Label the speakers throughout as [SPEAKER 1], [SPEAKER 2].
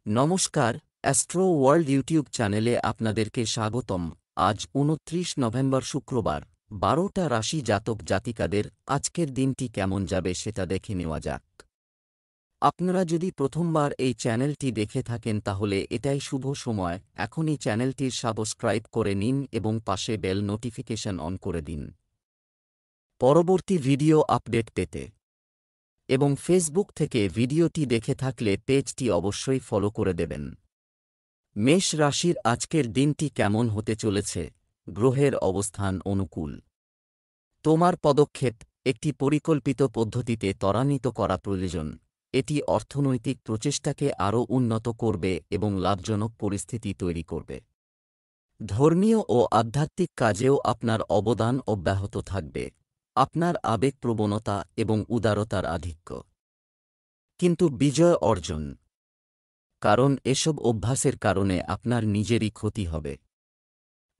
[SPEAKER 1] নমস্কার, astro world YouTube চ্যানেলে আপনাদেরকে স্বাগতম। আজ ২৯ নভেম্বর শুক্রবার, ১২টা রাশি জাতক জাতিকাদের আজকের দিনটি কেমন যাবে সেটা দেখে নেওয়া যাক। আপনারা যদি প্রথমবার এই চ্যানেলটি দেখে থাকেন তাহলে এটাই শুভ সময়, এখনই চ্যানেলটির সাবস্ক্রাইব করে নিন এবং পাশে বেল নোটিফিকেশন অন করে দিন পরবর্তী ভিডিও আপডেট পেতে। এবং ফেসবুক থেকে ভিডিওটি দেখে থাকলে পেজটি অবশ্যই ফলো করে দেবেন। মেষ রাশির আজকের দিনটি কেমন হতে চলেছে? গ্রহের অবস্থান অনুকূল। তোমার পদক্ষেপ একটি পরিকল্পিত পদ্ধতিতে ত্বরান্বিত করা প্রয়োজন। এটি অর্থনৈতিক প্রচেষ্টাকে আরও উন্নত করবে এবং লাভজনক পরিস্থিতি তৈরি করবে। ধর্মীয় ও আধ্যাত্মিক কাজেও আপনার অবদান অব্যাহত থাকবে। আপনার আবেগপ্রবণতা এবং উদারতার আধিক্য কিন্তু বিজয় অর্জন, কারণ এসব অভ্যাসের কারণে আপনার নিজেরই ক্ষতি হবে।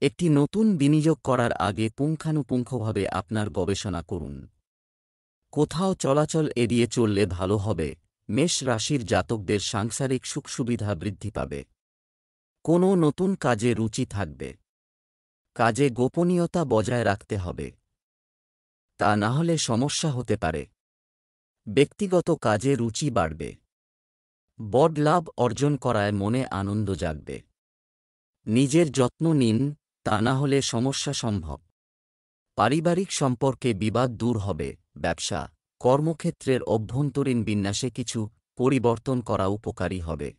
[SPEAKER 1] একটি নতুন বিনিয়োগ করার আগে পুঙ্খানুপুঙ্খভাবে আপনার গবেষণা করুন। কোথাও চলাচল এড়িয়ে চললে ভালো হবে। মেষ রাশির জাতকদের সাংসারিক সুখসুবিধা বৃদ্ধি পাবে। কোনো নতুন কাজে রুচি থাকবে। কাজে গোপনীয়তা বজায় রাখতে হবে, তা না হলে সমস্যা হতে পারে। ব্যক্তিগত কাজে রুচি বাড়বে। বড় লাভ অর্জন করায় মনে আনন্দ জাগবে। নিজের যত্ন নিন, তা না হলে সমস্যা সম্ভব। পারিবারিক সম্পর্কে বিবাদ দূর হবে। ব্যবসা কর্মক্ষেত্রের অভ্যন্তরীণ বিন্যাসে কিছু পরিবর্তন করা উপকারী হবে।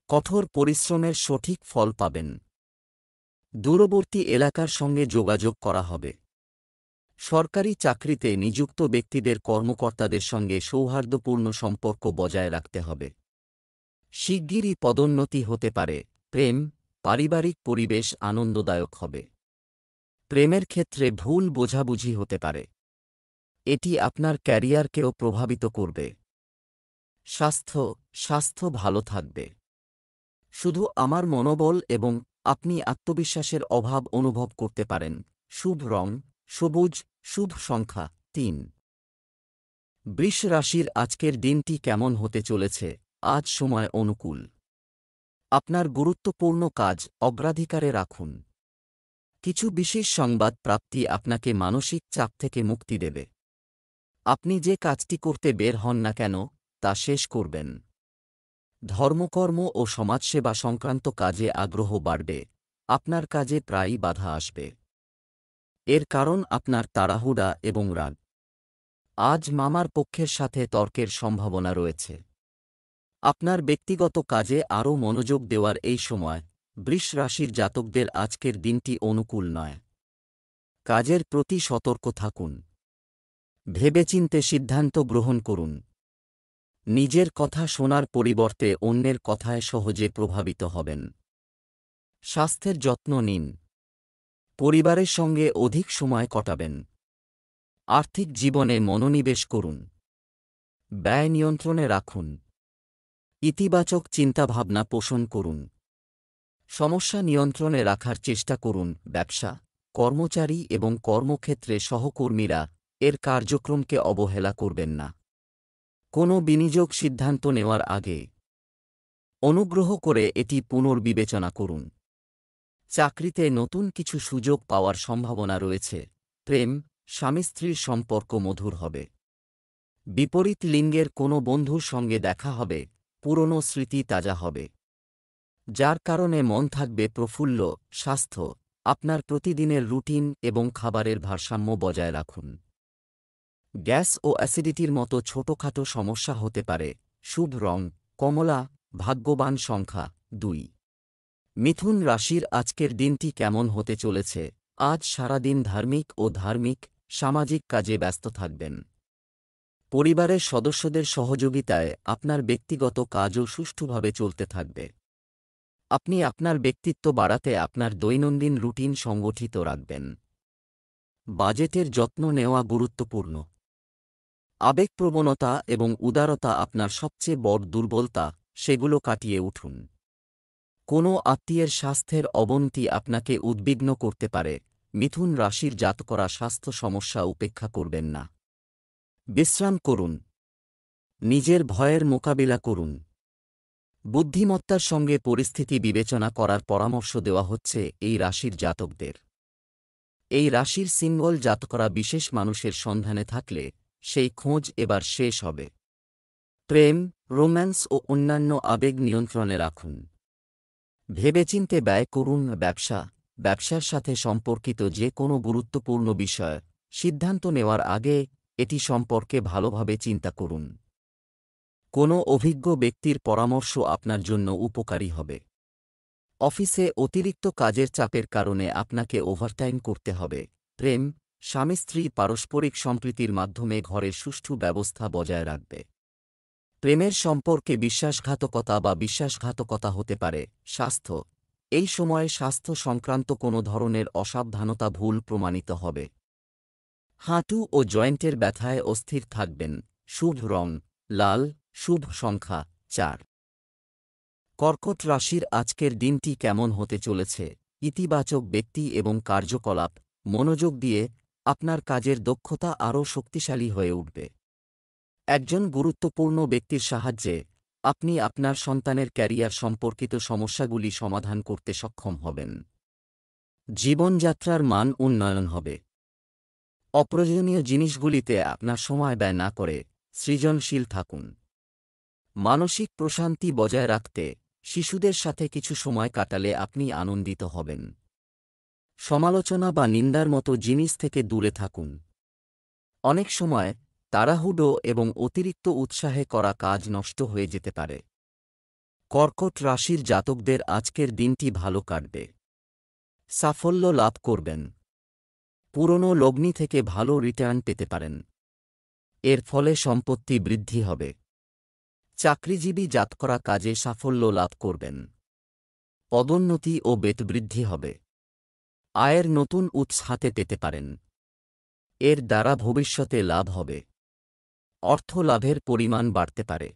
[SPEAKER 1] কঠোর পরিশ্রমের সঠিক ফল পাবেন। দূরবর্তী এলাকার সঙ্গে যোগাযোগ করা হবে। সরকারি চাকরিতে নিযুক্ত ব্যক্তিদের কর্মকর্তাদের সঙ্গে সৌহার্দ্যপূর্ণ সম্পর্ক বজায় রাখতে হবে। শিগগিরই পদোন্নতি হতে পারে। প্রেম পারিবারিক পরিবেশ আনন্দদায়ক হবে। প্রেমের ক্ষেত্রে ভুল বোঝাবুঝি হতে পারে। এটি আপনার ক্যারিয়ারকেও প্রভাবিত করবে। স্বাস্থ্য ভালো থাকবে। শুধু আমার মনোবল এবং আপনি আত্মবিশ্বাসের অভাব অনুভব করতে পারেন। শুভ রং সবুজ, শুভ সংখ্যা ৩। বৃষ রাশির আজকের দিনটি কেমন হতে চলেছে? আজ সময় অনুকূল। আপনার গুরুত্বপূর্ণ কাজ অগ্রাধিকারে রাখুন। কিছু বিশেষ সংবাদ প্রাপ্তি আপনাকে মানসিক চাপ থেকে মুক্তি দেবে। আপনি যে কাজটি করতে বের হন না কেন, তা শেষ করবেন। ধর্মকর্ম ও সমাজসেবা সংক্রান্ত কাজে আগ্রহ বাড়বে। আপনার কাজে প্রায়ই বাধা আসবে। এর কারণ আপনার তাড়াহুড়া এবং রাগ। আজ মামার পক্ষের সাথে তর্কের সম্ভাবনা রয়েছে। আপনার ব্যক্তিগত কাজে আরও মনোযোগ দেওয়ার এই সময়। বৃষ রাশির জাতকদের আজকের দিনটি অনুকূল নয়। কাজের প্রতি সতর্ক থাকুন। ভেবেচিন্তে সিদ্ধান্ত গ্রহণ করুন। নিজের কথা শোনার পরিবর্তে অন্যের কথায় সহজে প্রভাবিত হবেন। স্বাস্থ্যের যত্ন নিন। পরিবারের সঙ্গে অধিক সময় কাটাবেন। আর্থিক জীবনে মনোনিবেশ করুন। ব্যয় নিয়ন্ত্রণে রাখুন। ইতিবাচক চিন্তাভাবনা পোষণ করুন। সমস্যা নিয়ন্ত্রণে রাখার চেষ্টা করুন। ব্যবসা কর্মচারী এবং কর্মক্ষেত্রে সহকর্মীরা এর কার্যক্রমকে অবহেলা করবেন না। কোনো বিনিয়োগ সিদ্ধান্ত নেওয়ার আগে অনুগ্রহ করে এটি পুনর্বিবেচনা করুন। চাকরিতে নতুন কিছু সুযোগ পাওয়ার সম্ভাবনা রয়েছে। প্রেম স্বামী স্ত্রীর সম্পর্ক মধুর হবে। বিপরীত লিঙ্গের কোনো বন্ধুর সঙ্গে দেখা হবে। পুরনো স্মৃতি তাজা হবে, যার কারণে মন থাকবে প্রফুল্ল। স্বাস্থ্য আপনার প্রতিদিনের রুটিন এবং খাবারের ভারসাম্য বজায় রাখুন। গ্যাস ও অ্যাসিডিটির মতো ছোটখাটো সমস্যা হতে পারে। শুভ রং কমলা, ভাগ্যবান সংখ্যা ২। মিথুন রাশির আজকের দিনটি কেমন হতে চলেছে? আজ সারাদিন ধার্মিক সামাজিক কাজে ব্যস্ত থাকবেন। পরিবারের সদস্যদের সহযোগিতায় আপনার ব্যক্তিগত কাজও সুষ্ঠুভাবে চলতে থাকবে। আপনি আপনার ব্যক্তিত্ব বাড়াতে আপনার দৈনন্দিন রুটিন সংগঠিত রাখবেন। বাজেটের যত্ন নেওয়া গুরুত্বপূর্ণ। আবেগপ্রবণতা এবং উদারতা আপনার সবচেয়ে বড় দুর্বলতা, সেগুলো কাটিয়ে উঠুন। কোনো আত্মীয়ের স্বাস্থ্যের অবনতি আপনাকে উদ্বিগ্ন করতে পারে। মিথুন রাশির জাতকরা স্বাস্থ্য সমস্যা উপেক্ষা করবেন না। বিশ্রাম করুন। নিজের ভয়ের মোকাবিলা করুন। বুদ্ধিমত্তার সঙ্গে পরিস্থিতি বিবেচনা করার পরামর্শ দেওয়া হচ্ছে এই রাশির জাতকদের। এই রাশির সিম্বল জাতকরা বিশেষ মানুষের সন্ধানে থাকলে সেই খোঁজ এবার শেষ হবে। প্রেম, রোম্যান্স ও অন্যান্য আবেগ নিয়ন্ত্রণে রাখুন। ভেবেচিন্তে ব্যয় করুন। ব্যবসার সাথে সম্পর্কিত যে কোনো গুরুত্বপূর্ণ বিষয় সিদ্ধান্ত নেওয়ার আগে এটি সম্পর্কে ভালোভাবে চিন্তা করুন। কোনো অভিজ্ঞ ব্যক্তির পরামর্শ আপনার জন্য উপকারী হবে। অফিসে অতিরিক্ত কাজের চাপের কারণে আপনাকে ওভারটাইম করতে হবে। প্রেম, স্বামী স্ত্রী পারস্পরিক সম্প্রীতির মাধ্যমে ঘরের সুষ্ঠু ব্যবস্থা বজায় রাখবে। প্রেমের সম্পর্কে বিশ্বাসঘাতকতা হতে পারে। স্বাস্থ্য, এই সময়ে স্বাস্থ্য সংক্রান্ত কোনো ধরনের অসাবধানতা ভুল প্রমাণিত হবে। হাঁটু ও জয়েন্টের ব্যথায় অস্থির থাকবেন। শুভ রং লাল, শুভ সংখ্যা 4। কর্কট রাশির আজকের দিনটি কেমন হতে চলেছে? ইতিবাচক ব্যক্তি এবং কার্যকলাপ মনোযোগ দিয়ে আপনার কাজের দক্ষতা আরও শক্তিশালী হয়ে উঠবে। একজন গুরুত্বপূর্ণ ব্যক্তির সাহায্যে আপনি আপনার সন্তানের ক্যারিয়ার সম্পর্কিত সমস্যাগুলি সমাধান করতে সক্ষম হবেন। জীবনযাত্রার মান উন্নয়ন হবে। অপ্রয়োজনীয় জিনিসগুলিতে আপনার সময় ব্যয় না করে সৃজনশীল থাকুন। মানসিক প্রশান্তি বজায় রাখতে শিশুদের সাথে কিছু সময় কাটালে আপনি আনন্দিত হবেন। সমালোচনা বা নিন্দার মতো জিনিস থেকে দূরে থাকুন। অনেক সময় তাড়াহুড়ো এবং অতিরিক্ত উৎসাহে করা কাজ নষ্ট হয়ে যেতে পারে। কর্কট রাশির জাতকদের আজকের দিনটি ভালো কাটবে। সাফল্য লাভ করবেন। পুরনো লগ্নি থেকে ভালো রিটার্ন পেতে পারেন। এর ফলে সম্পত্তি বৃদ্ধি হবে। চাকরিজীবী জাতকরা কাজে সাফল্য লাভ করবেন। পদোন্নতি ও বেতবৃদ্ধি হবে। আয়ের নতুন উৎস হাতে পেতে পারেন। এর দ্বারা ভবিষ্যতে লাভ হবে। অর্থ লাভের পরিমাণ বাড়তে পারে।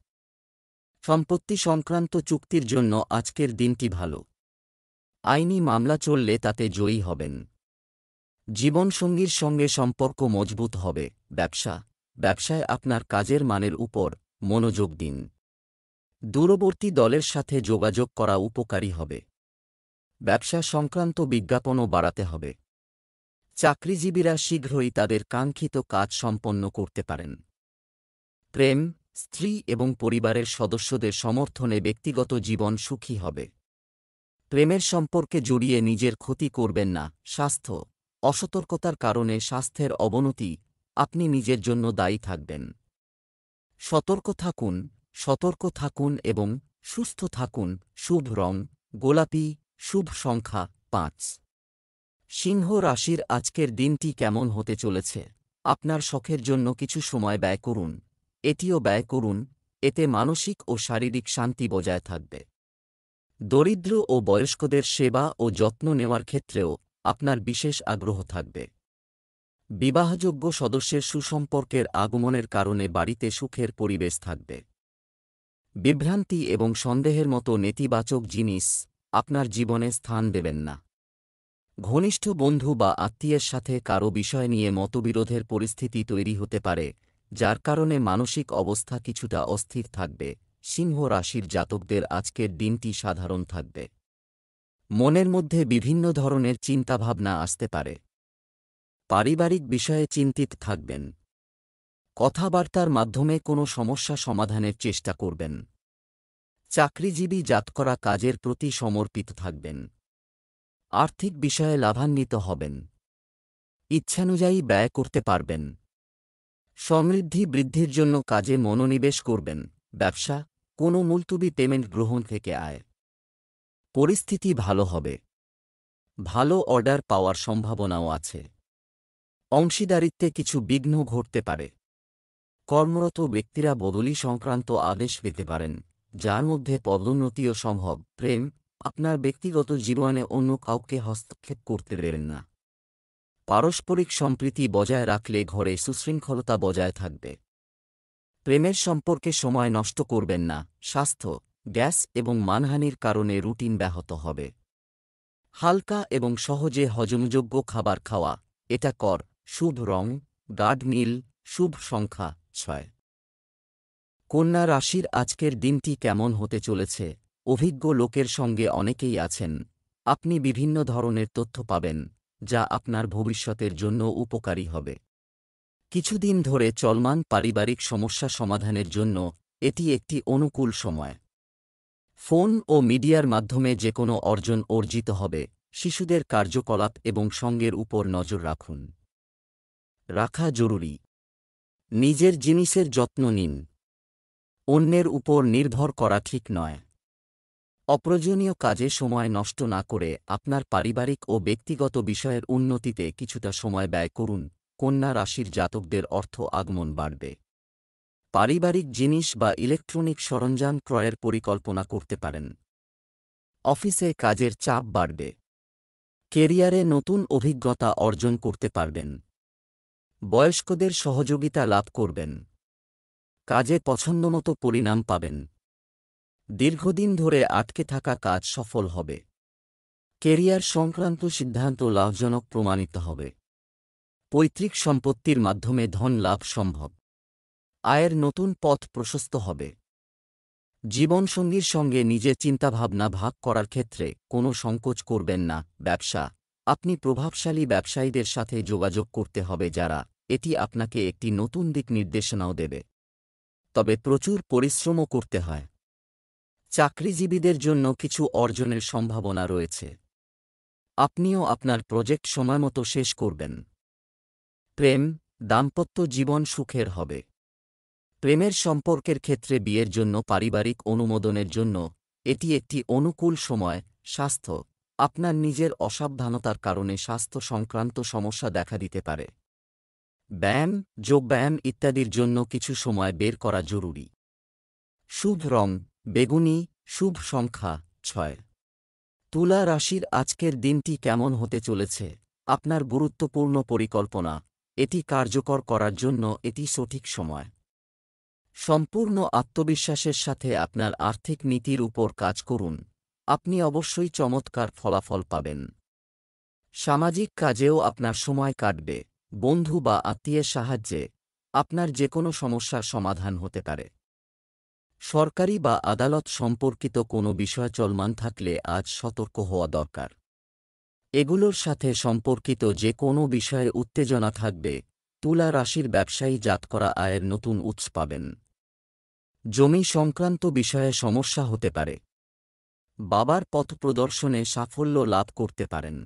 [SPEAKER 1] সম্পত্তি সংক্রান্ত চুক্তির জন্য আজকের দিনটি ভালো। আইনি মামলা চললে তাতে জয়ী হবেন। জীবনসঙ্গীর সঙ্গে সম্পর্ক মজবুত হবে। ব্যবসায় আপনার কাজের মানের উপর মনোযোগ দিন। দূরবর্তী দলের সাথে যোগাযোগ করা উপকারী হবে। ব্যবসা সংক্রান্ত বিজ্ঞাপনও বাড়াতে হবে। চাকরিজীবীরা শীঘ্রই তাদের কাঙ্ক্ষিত কাজ সম্পন্ন করতে পারেন। প্রেম, স্ত্রী এবং পরিবারের সদস্যদের সমর্থনে ব্যক্তিগত জীবন সুখী হবে। প্রেমের সম্পর্কে জড়িয়ে নিজের ক্ষতি করবেন না। স্বাস্থ্য, অসতর্কতার কারণে স্বাস্থ্যের অবনতি, আপনি নিজের জন্য দায়ী থাকবেন। সতর্ক থাকুন এবং সুস্থ থাকুন। শুভ রং গোলাপি, শুভ সংখ্যা 5। সিংহ রাশির আজকের দিনটি কেমন হতে চলেছে? আপনার শখের জন্য কিছু সময় ব্যয় করুন। এটিও ব্যয় করুন, এতে মানসিক ও শারীরিক শান্তি বজায় থাকবে। দরিদ্র ও বয়স্কদের সেবা ও যত্ন নেওয়ার ক্ষেত্রেও আপনার বিশেষ আগ্রহ থাকবে। বিবাহযোগ্য সদস্যের সুসম্পর্কের আগমনের কারণে বাড়িতে সুখের পরিবেশ থাকবে। বিভ্রান্তি এবং সন্দেহের মতো নেতিবাচক জিনিস আপনার জীবনে স্থান দেবেন না। ঘনিষ্ঠ বন্ধু বা আত্মীয়ের সাথে কারও বিষয় নিয়ে মতবিরোধের পরিস্থিতি তৈরি হতে পারে, যার কারণে মানসিক অবস্থা কিছুটা অস্থির থাকবে। সিংহ রাশির জাতকদের আজকের দিনটি সাধারণ থাকবে। মনের মধ্যে বিভিন্ন ধরনের চিন্তাভাবনা আসতে পারে। পারিবারিক বিষয়ে চিন্তিত থাকবেন। কথাবার্তার মাধ্যমে কোনো সমস্যা সমাধানের চেষ্টা করবেন। চাকরিজীবী জাতকরা কাজের প্রতি সমর্পিত থাকবেন। আর্থিক বিষয়ে লাভান্বিত হবেন। ইচ্ছানুযায়ী ব্যয় করতে পারবেন। সমৃদ্ধি বৃদ্ধির জন্য কাজে মনোনিবেশ করবেন। ব্যবসা, কোনো মুলতুবি পেমেন্ট গ্রহণ থেকে আয়। পরিস্থিতি ভালো হবে। ভালো অর্ডার পাওয়ার সম্ভাবনাও আছে। অংশীদারিত্বে কিছু বিঘ্ন ঘটতে পারে। কর্মরত ব্যক্তিরা বদলি সংক্রান্ত আদেশ পেতে পারেন, যার মধ্যে পদোন্নতিও সম্ভব। প্রেম, আপনার ব্যক্তিগত জীবনে অন্য কাউকে হস্তক্ষেপ করতে দেবেন না। পারস্পরিক সম্প্রীতি বজায় রাখলে ঘরে সুশৃঙ্খলতা বজায় থাকবে। প্রেমের সম্পর্কে সময় নষ্ট করবেন না। স্বাস্থ্য, গ্যাস এবং মানহানির কারণে রুটিন ব্যাহত হবে। হালকা এবং সহজে হজমযোগ্য খাবার খাওয়া, এটা কর। শুভ রং গাঢ় নীল, শুভ সংখ্যা 6। কন্যা রাশির আজকের দিনটি কেমন হতে চলেছে? অভিজ্ঞ লোকের সঙ্গে অনেকেই আছেন। আপনি বিভিন্ন ধরনের তথ্য পাবেন, যা আপনার ভবিষ্যতের জন্য উপকারী হবে। কিছুদিন ধরে চলমান পারিবারিক সমস্যা সমাধানের জন্য এটি একটি অনুকূল সময়। ফোন ও মিডিয়ার মাধ্যমে যেকোনো অর্জন অর্জিত হবে। শিশুদের কার্যকলাপ এবং সঙ্গের উপর নজর রাখা জরুরি। নিজের জিনিসের যত্ন নিন। অন্যের উপর নির্ভর করা ঠিক নয়। অপ্রয়োজনীয় কাজে সময় নষ্ট না করে আপনার পারিবারিক ও ব্যক্তিগত বিষয়ের উন্নতিতে কিছুটা সময় ব্যয় করুন। কন্যা রাশির জাতকদের অর্থ আগমন বাড়বে। পারিবারিক জিনিস বা ইলেকট্রনিক সরঞ্জাম ক্রয়ের পরিকল্পনা করতে পারেন। অফিসে কাজের চাপ বাড়বে। কেরিয়ারে নতুন অভিজ্ঞতা অর্জন করতে পারবেন। বয়স্কদের সহযোগিতা লাভ করবেন। কাজে পছন্দমতো পরিণাম পাবেন। দীর্ঘদিন ধরে আটকে থাকা কাজ সফল হবে। কেরিয়ার সংক্রান্ত সিদ্ধান্ত লাভজনক প্রমাণিত হবে। পৈতৃক সম্পত্তির মাধ্যমে ধন লাভ সম্ভব। আয়ের নতুন পথ প্রশস্ত হবে। জীবনসঙ্গীর সঙ্গে নিজের চিন্তাভাবনা ভাগ করার ক্ষেত্রে কোনো সংকোচ করবেন না। ব্যবসা, আপনি প্রভাবশালী ব্যবসায়ীদের সাথে যোগাযোগ করতে হবে যারা এটি আপনাকে একটি নতুন দিক নির্দেশনাও দেবে। তবে প্রচুর পরিশ্রমও করতে হয়। চাকরিজীবীদের জন্য কিছু অর্জনের সম্ভাবনা রয়েছে। আপনিও আপনার প্রজেক্ট সময়মতো শেষ করবেন। প্রেম, দাম্পত্য জীবন সুখের হবে। প্রেমের সম্পর্কের ক্ষেত্রে বিয়ের জন্য পারিবারিক অনুমোদনের জন্য এটি একটি অনুকূল সময়। স্বাস্থ্য, আপনার নিজের অসাবধানতার কারণে স্বাস্থ্য সংক্রান্ত সমস্যা দেখা দিতে পারে। ব্যায়াম, যোগব্যায়াম ইত্যাদির জন্য কিছু সময় বের করা জরুরি। শুভ রং বেগুনি, শুভ সংখ্যা 6। তুলা রাশির আজকের দিনটি কেমন হতে চলেছে? আপনার গুরুত্বপূর্ণ পরিকল্পনা এটি কার্যকর করার জন্য এটি সঠিক সময়। সম্পূর্ণ আত্মবিশ্বাসের সাথে আপনার আর্থিক নীতির উপর কাজ করুন। আপনি অবশ্যই চমৎকার ফলাফল পাবেন। সামাজিক কাজেও আপনার সময় কাটবে। বন্ধু বা আত্মীয়ের সাহায্যে আপনার যেকোনো সমস্যার সমাধান হতে পারে। সরকারি বা আদালত সম্পর্কিত কোনো বিষয় চলমান থাকলে আজ সতর্ক হওয়া দরকার। এগুলোর সাথে সম্পর্কিত যে কোনো বিষয়ে উত্তেজনা থাকবে। তুলা রাশির ব্যবসায়ী জাতকরা আয়ের নতুন উৎস পাবেন। জমি সংক্রান্ত বিষয়ে সমস্যা হতে পারে। বাবার পথপ্রদর্শনে সাফল্য লাভ করতে পারেন।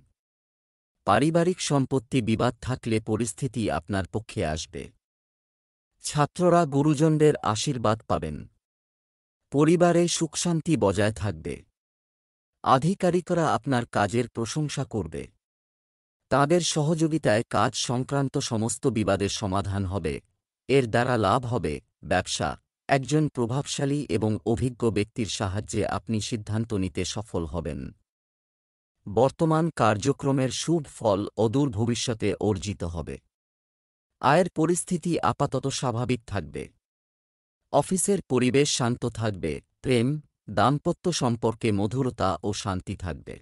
[SPEAKER 1] পারিবারিক সম্পত্তি বিবাদ থাকলে পরিস্থিতি আপনার পক্ষে আসবে। ছাত্ররা গুরুজনদের আশীর্বাদ পাবেন। পরিবারে সুখশান্তি বজায় থাকবে। আধিকারিকরা আপনার কাজের প্রশংসা করবে। তাদের সহযোগিতায় কাজ সংক্রান্ত সমস্ত বিবাদের সমাধান হবে। এর দ্বারা লাভ হবে। ব্যবসা, একজন প্রভাবশালী এবং অভিজ্ঞ ব্যক্তির সাহায্যে আপনি সিদ্ধান্ত নিতে সফল হবেন। বর্তমান কার্যক্রমের শুভ ফল অদূর ভবিষ্যতে অর্জিত হবে। আয়ের পরিস্থিতি আপাতত স্বাভাবিক থাকবে। অফিসের পরিবেশ শান্ত থাকবে। প্রেম, দাম্পত্য সম্পর্কে মধুরতা ও শান্তি থাকবে।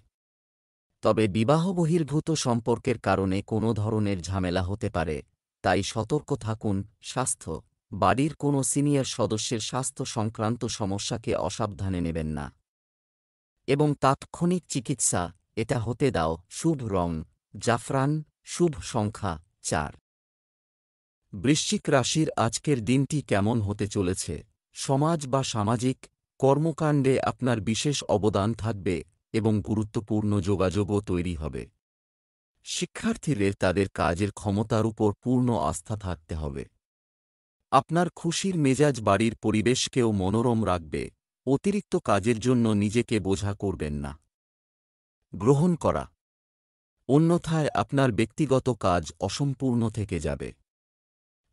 [SPEAKER 1] তবে বিবাহ বহির্ভূত সম্পর্কের কারণে কোনো ধরনের ঝামেলা হতে পারে, তাই সতর্ক থাকুন। স্বাস্থ্য, বাড়ির কোনো সিনিয়র সদস্যের স্বাস্থ্য সংক্রান্ত সমস্যাকে অসাবধানে নেবেন না এবং তাৎক্ষণিক চিকিৎসা এটা হতে দাও। শুভ রং জাফরান, শুভ সংখ্যা 4। বৃশ্চিক রাশির আজকের দিনটি কেমন হতে চলেছে? সমাজ বা সামাজিক কর্মকাণ্ডে আপনার বিশেষ অবদান থাকবে এবং গুরুত্বপূর্ণ যোগাযোগও তৈরি হবে। শিক্ষার্থীদের তাদের কাজের ক্ষমতার উপর পূর্ণ আস্থা থাকতে হবে। আপনার খুশির মেজাজ বাড়ির পরিবেশকেও মনোরম রাখবে। অতিরিক্ত কাজের জন্য নিজেকে বোঝা করবেন না। গ্রহণ করা, অন্যথায় আপনার ব্যক্তিগত কাজ অসম্পূর্ণ থেকে যাবে।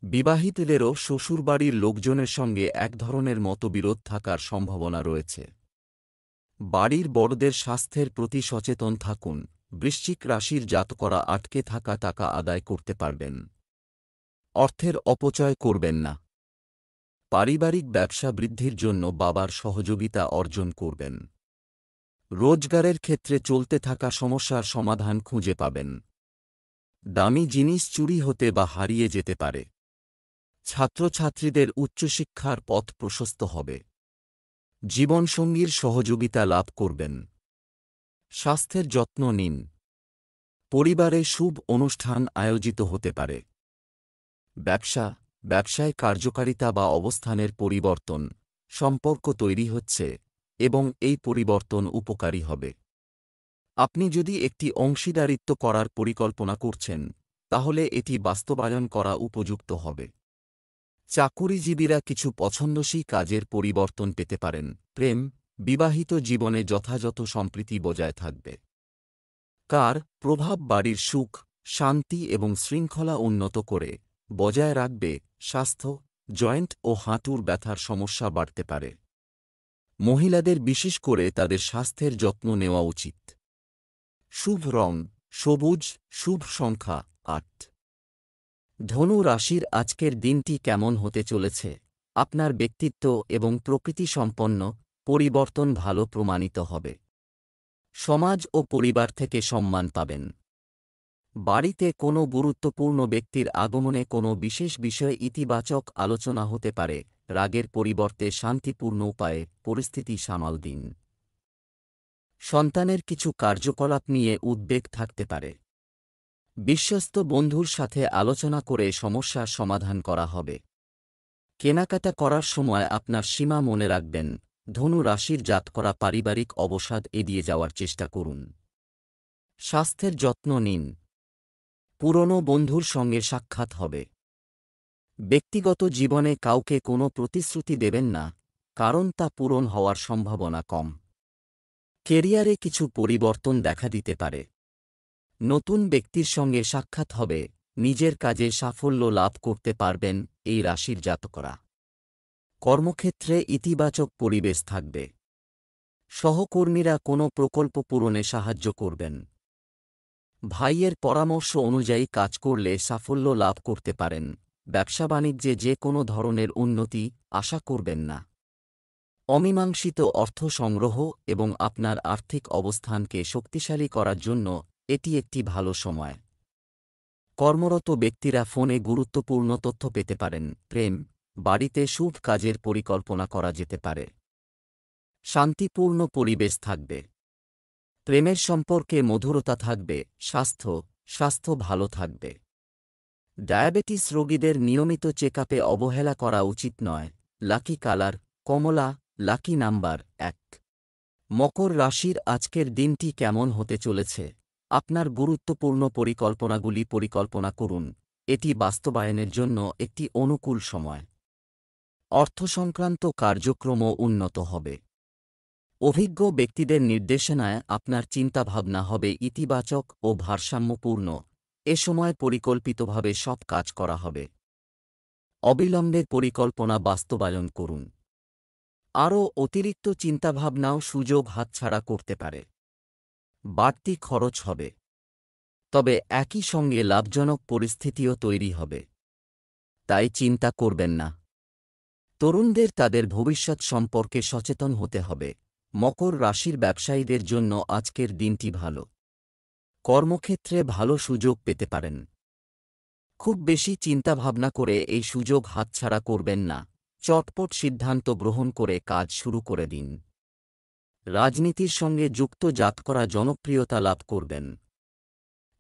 [SPEAKER 1] বিবাহিতদেরও শ্বশুরবাড়ির লোকজনের সঙ্গে এক ধরনের মতবিরোধ থাকার সম্ভাবনা রয়েছে। বাড়ির বড়দের স্বাস্থ্যের প্রতি সচেতন থাকুন। বৃশ্চিক রাশির জাতকরা আটকে থাকা টাকা আদায় করতে পারবেন। অর্থের অপচয় করবেন না। পারিবারিক ব্যবসা বৃদ্ধির জন্য বাবার সহযোগিতা অর্জন করবেন। রোজগারের ক্ষেত্রে চলতে থাকা সমস্যার সমাধান খুঁজে পাবেন। দামি জিনিস চুরি হতে বা হারিয়ে যেতে পারে। ছাত্রছাত্রীদের উচ্চশিক্ষার পথ প্রশস্ত হবে। জীবনসঙ্গীর সহযোগিতা লাভ করবেন। স্বাস্থ্যের যত্ন নিন। পরিবারে শুভ অনুষ্ঠান আয়োজিত হতে পারে। ব্যবসায় কার্যকারিতা বা অবস্থানের পরিবর্তন, সম্পর্ক তৈরি হচ্ছে এবং এই পরিবর্তন উপকারী হবে। আপনি যদি একটি অংশীদারিত্ব করার পরিকল্পনা করছেন, তাহলে এটি বাস্তবায়ন করা উপযুক্ত হবে। চাকুরিজীবীরা কিছু পছন্দসই কাজের পরিবর্তন পেতে পারেন। বিবাহিত জীবনে যথাযথ সম্প্রীতি বজায় থাকবে। প্রভাব বাড়ির সুখ, শান্তি এবং শৃঙ্খলা উন্নত করে বজায় রাখবে। স্বাস্থ্য, জয়েন্ট ও হাঁটুর ব্যথার সমস্যা বাড়তে পারে। মহিলাদের বিশেষ করে তাদের স্বাস্থ্যের যত্ন নেওয়া উচিত। শুভ রং সবুজ, শুভ সংখ্যা ৮। ধনু রাশির আজকের দিনটি কেমন হতে চলেছে? আপনার ব্যক্তিত্ব এবং প্রকৃতি সম্পন্ন পরিবর্তন ভালো প্রমাণিত হবে। সমাজ ও পরিবার থেকে সম্মান পাবেন। বাড়িতে কোনো গুরুত্বপূর্ণ ব্যক্তির আগমনে কোনো বিশেষ বিষয়ে ইতিবাচক আলোচনা হতে পারে। রাগের পরিবর্তে শান্তিপূর্ণ উপায়ে পরিস্থিতি সামাল দিন। সন্তানের কিছু কার্যকলাপ নিয়ে উদ্বেগ থাকতে পারে। বিশ্বস্ত বন্ধুর সাথে আলোচনা করে সমস্যার সমাধান করা হবে। কেনাকাটা করার সময় আপনার সীমা মনে রাখবেন। ধনু রাশির জাতকরা পারিবারিক অবসাদ এড়িয়ে যাওয়ার চেষ্টা করুন। স্বাস্থ্যের যত্ন নিন। পুরনো বন্ধুর সঙ্গে সাক্ষাৎ হবে। ব্যক্তিগত জীবনে কাউকে কোনো প্রতিশ্রুতি দেবেন না, কারণ তা পূরণ হওয়ার সম্ভাবনা কম। কেরিয়ারে কিছু পরিবর্তন দেখা দিতে পারে। নতুন ব্যক্তির সঙ্গে সাক্ষাৎ হবে। নিজের কাজে সাফল্য লাভ করতে পারবেন এই রাশির জাতকরা। কর্মক্ষেত্রে ইতিবাচক পরিবেশ থাকবে। সহকর্মীরা কোনো প্রকল্প পূরণে সাহায্য করবেন। ভাইয়ের পরামর্শ অনুযায়ী কাজ করলে সাফল্য লাভ করতে পারেন। ব্যবসা বাণিজ্যে যে কোনো ধরনের উন্নতি আশা করবেন না। অমীমাংসিত অর্থ সংগ্রহ এবং আপনার আর্থিক অবস্থানকে শক্তিশালী করার জন্য এটি একটি ভালো সময়। কর্মরত ব্যক্তিরা ফোনে গুরুত্বপূর্ণ তথ্য পেতে পারেন। বাড়িতে শুভ কাজের পরিকল্পনা করা যেতে পারে। শান্তিপূর্ণ পরিবেশ থাকবে। প্রেমের সম্পর্কে মধুরতা থাকবে। স্বাস্থ্য ভালো থাকবে। ডায়াবেটিস রোগীদের নিয়মিত চেকআপে অবহেলা করা উচিত নয়। লাকি কালার কমলা, লাকি নাম্বার ১। মকর রাশির আজকের দিনটি কেমন হতে চলেছে? আপনার গুরুত্বপূর্ণ পরিকল্পনা করুন। এটি বাস্তবায়নের জন্য একটি অনুকূল সময়। অর্থসংক্রান্ত কার্যক্রমও উন্নত হবে। অভিজ্ঞ ব্যক্তিদের নির্দেশনায় আপনার চিন্তাভাবনা হবে ইতিবাচক ও ভারসাম্যপূর্ণ। এ সময় পরিকল্পিতভাবে সব কাজ করা হবে। অবিলম্বে পরিকল্পনা বাস্তবায়ন করুন। আরও অতিরিক্ত চিন্তাভাবনাও সুযোগ হাতছাড়া করতে পারে। বাড়তি খরচ হবে, তবে একই সঙ্গে লাভজনক পরিস্থিতিও তৈরি হবে। তাই চিন্তা করবেন না। তরুণদের তাদের ভবিষ্যৎ সম্পর্কে সচেতন হতে হবে। মকর রাশির ব্যবসায়ীদের জন্য আজকের দিনটি ভালো। কর্মক্ষেত্রে ভালো সুযোগ পেতে পারেন। খুব বেশি চিন্তাভাবনা করে এই সুযোগ হাতছাড়া করবেন না। চটপট সিদ্ধান্ত গ্রহণ করে কাজ শুরু করে দিন। রাজনীতির সঙ্গে যুক্ত জাতকরা জনপ্রিয়তা লাভ করবেন।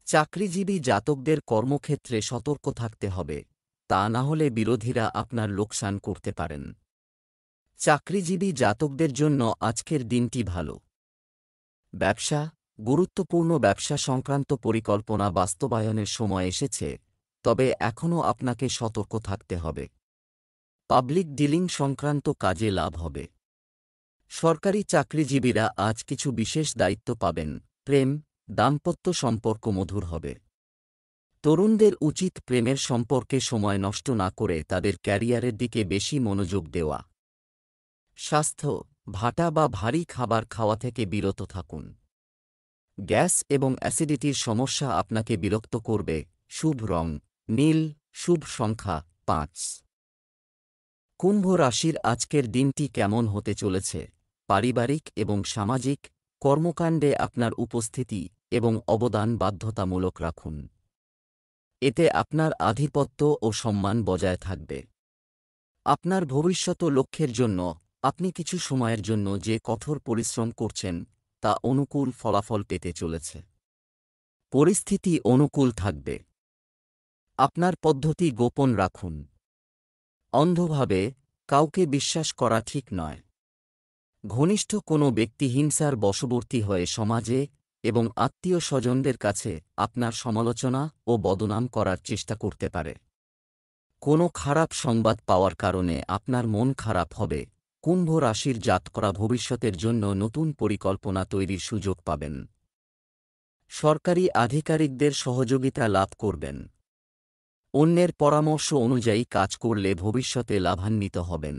[SPEAKER 1] চাকরিজীবী জাতকদের কর্মক্ষেত্রে সতর্ক থাকতে হবে, তা না হলে বিরোধীরা আপনার লোকসান করতে পারেন। চাকরিজীবী জাতকদের জন্য আজকের দিনটি ভালো। গুরুত্বপূর্ণ ব্যবসা সংক্রান্ত পরিকল্পনা বাস্তবায়নের সময় এসেছে, তবে এখনও আপনাকে সতর্ক থাকতে হবে। পাবলিক ডিলিং সংক্রান্ত কাজে লাভ হবে। সরকারি চাকরিজীবীরা আজ কিছু বিশেষ দায়িত্ব পাবেন। দাম্পত্য সম্পর্ক মধুর হবে। তরুণদের উচিত প্রেমের সম্পর্কে সময় নষ্ট না করে তাদের ক্যারিয়ারের দিকে বেশি মনোযোগ দেওয়া। স্বাস্থ্য, ভাটা বা ভারী খাবার খাওয়া থেকে বিরত থাকুন। গ্যাস এবং অ্যাসিডিটির সমস্যা আপনাকে বিরক্ত করবে। শুভ রং নীল, শুভ সংখ্যা ৫। কুম্ভ রাশির আজকের দিনটি কেমন হতে চলেছে? পারিবারিক এবং সামাজিক কর্মকাণ্ডে আপনার উপস্থিতি এবং অবদান বাধ্যতামূলক রাখুন। এতে আপনার আধিপত্য ও সম্মান বজায় থাকবে। আপনার ভবিষ্যৎ লক্ষ্যের জন্য আপনি কিছু সময়ের জন্য যে কঠোর পরিশ্রম করছেন তা অনুকূল ফলাফল পেতে চলেছে। পরিস্থিতি অনুকূল থাকবে। আপনার পদ্ধতি গোপন রাখুন। অন্ধভাবে কাউকে বিশ্বাস করা ঠিক নয়। ঘনিষ্ঠ কোনো ব্যক্তি হিংসার বশবর্তী হয়ে সমাজে এবং আত্মীয় স্বজনদের কাছে আপনার সমালোচনা ও বদনাম করার চেষ্টা করতে পারে। কোনো খারাপ সংবাদ পাওয়ার কারণে আপনার মন খারাপ হবে। কুম্ভ রাশির জাতকরা ভবিষ্যতের জন্য নতুন পরিকল্পনা তৈরির সুযোগ পাবেন। সরকারি আধিকারিকদের সহযোগিতা লাভ করবেন। অন্যের পরামর্শ অনুযায়ী কাজ করলে ভবিষ্যতে লাভান্বিত হবেন।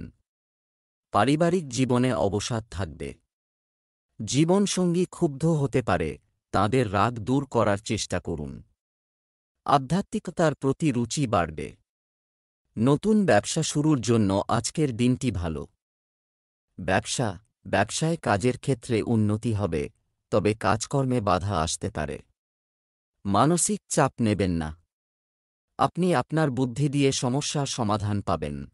[SPEAKER 1] পারিবারিক জীবনে অবসাদ থাকবে। জীবনসঙ্গী ক্ষুব্ধ হতে পারে, তাদের রাগ দূর করার চেষ্টা করুন। আধ্যাত্মিকতার প্রতি রুচি বাড়বে। নতুন ব্যবসা শুরুর জন্য আজকের দিনটি ভালো। ব্যবসায় কাজের ক্ষেত্রে উন্নতি হবে, তবে কাজকর্মে বাধা আসতে পারে। মানসিক চাপ নেবেন না। আপনি আপনার বুদ্ধি দিয়ে সমস্যার সমাধান পাবেন।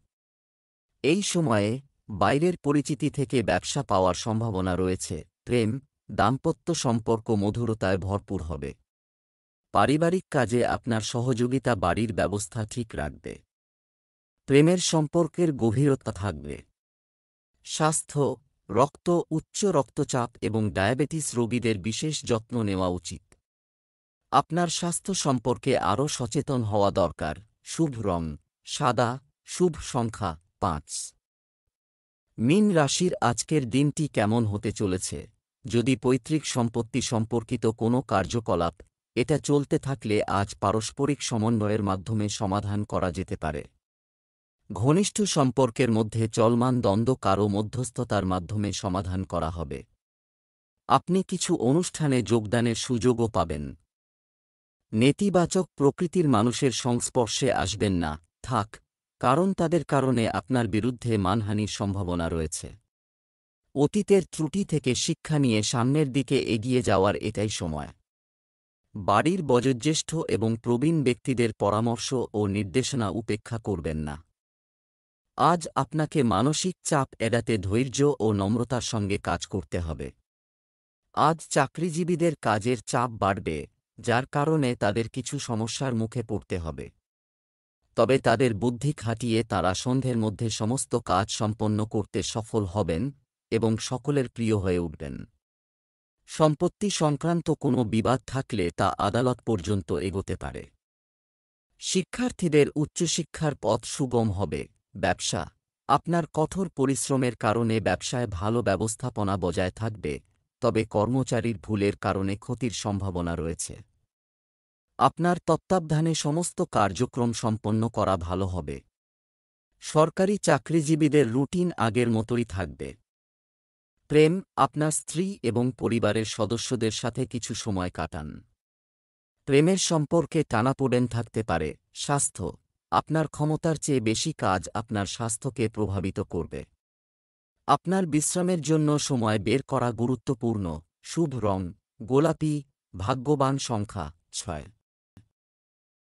[SPEAKER 1] এই সময়ে বাইরের পরিচিতি থেকে ব্যবসা পাওয়ার সম্ভাবনা রয়েছে। প্রেম, দাম্পত্য সম্পর্ক মধুরতায় ভরপুর হবে। পারিবারিক কাজে আপনার সহযোগিতা বাড়ির ব্যবস্থা ঠিক রাখবে। প্রেমের সম্পর্কের গভীরতা থাকবে। স্বাস্থ্য, উচ্চ রক্তচাপ এবং ডায়াবেটিস রোগীদের বিশেষ যত্ন নেওয়া উচিত। আপনার স্বাস্থ্য সম্পর্কে আরও সচেতন হওয়া দরকার। শুভ রং সাদা, শুভ সংখ্যা 5। মীন রাশির আজকের দিনটি কেমন হতে চলেছে? যদি পৈতৃক সম্পত্তি সম্পর্কিত কোনো কার্যকলাপ এটা চলতে থাকলে আজ পারস্পরিক সমন্বয়ের মাধ্যমে সমাধান করা যেতে পারে। ঘনিষ্ঠ সম্পর্কের মধ্যে চলমান দ্বন্দ্ব কারও মধ্যস্থতার মাধ্যমে সমাধান করা হবে। আপনি কিছু অনুষ্ঠানে যোগদানের সুযোগও পাবেন। নেতিবাচক প্রকৃতির মানুষের সংস্পর্শে আসবেন না, কারণ তাদের কারণে আপনার বিরুদ্ধে মানহানির সম্ভাবনা রয়েছে। অতীতের ত্রুটি থেকে শিক্ষা নিয়ে সামনের দিকে এগিয়ে যাওয়ার এটাই সময়। বাড়ির বয়োজ্যেষ্ঠ এবং প্রবীণ ব্যক্তিদের পরামর্শ ও নির্দেশনা উপেক্ষা করবেন না। আজ আপনাকে মানসিক চাপ এড়াতে ধৈর্য ও নম্রতার সঙ্গে কাজ করতে হবে। আজ চাকরিজীবীদের কাজের চাপ বাড়বে, যার কারণে তাদের কিছু সমস্যার মুখে পড়তে হবে। তবে তাদের বুদ্ধি খাটিয়ে তারা সন্ধ্যের মধ্যে সমস্ত কাজ সম্পন্ন করতে সফল হবেন এবং সকলের প্রিয় হয়ে উঠবেন। সম্পত্তি সংক্রান্ত কোনো বিবাদ থাকলে তা আদালত পর্যন্ত এগোতে পারে। শিক্ষার্থীদের উচ্চশিক্ষার পথ সুগম হবে। আপনার কঠোর পরিশ্রমের কারণে ব্যবসায় ভালো ব্যবস্থাপনা বজায় থাকবে, তবে কর্মচারীর ভুলের কারণে ক্ষতির সম্ভাবনা রয়েছে। আপনার তত্ত্বাবধানে সমস্ত কার্যক্রম সম্পন্ন করা ভালো হবে। সরকারি চাকরিজীবীদের রুটিন আগের মতোই থাকবে। প্রেম, আপনার স্ত্রী এবং পরিবারের সদস্যদের সাথে কিছু সময় কাটান। প্রেমের সম্পর্কে টানাপোড়েন থাকতে পারে। স্বাস্থ্য, আপনার ক্ষমতার চেয়ে বেশি কাজ আপনার স্বাস্থ্যকে প্রভাবিত করবে। আপনার বিশ্রামের জন্য সময় বের করা গুরুত্বপূর্ণ। শুভ রং গোলাপি, ভাগ্যবান সংখ্যা 6।